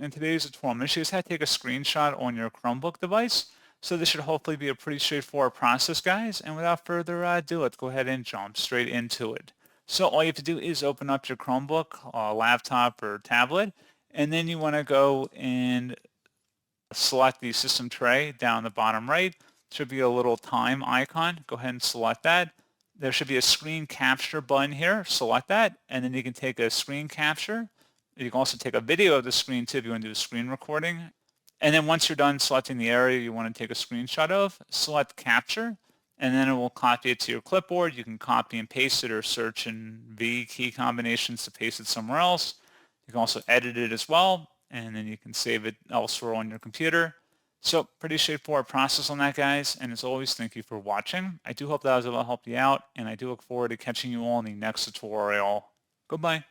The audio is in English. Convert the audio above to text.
In today's tutorial, I'm going to show you how to take a screenshot on your Chromebook device. So this should hopefully be a pretty straightforward process, guys. And without further ado, let's go ahead and jump straight into it. So all you have to do is open up your Chromebook, laptop, or tablet, and then you want to go and select the system tray down the bottom right. Should be a little time icon. Go ahead and select that. There should be a screen capture button here. Select that, and then you can take a screen capture. You can also take a video of the screen too if you want to do a screen recording. And then once you're done selecting the area you want to take a screenshot of, select capture, and then it will copy it to your clipboard. You can copy and paste it or search in V key combinations to paste it somewhere else. You can also edit it as well, and then you can save it elsewhere on your computer. So pretty straightforward process on that, guys. And as always, thank you for watching. I do hope that I was able to help you out, and I do look forward to catching you all in the next tutorial. Goodbye.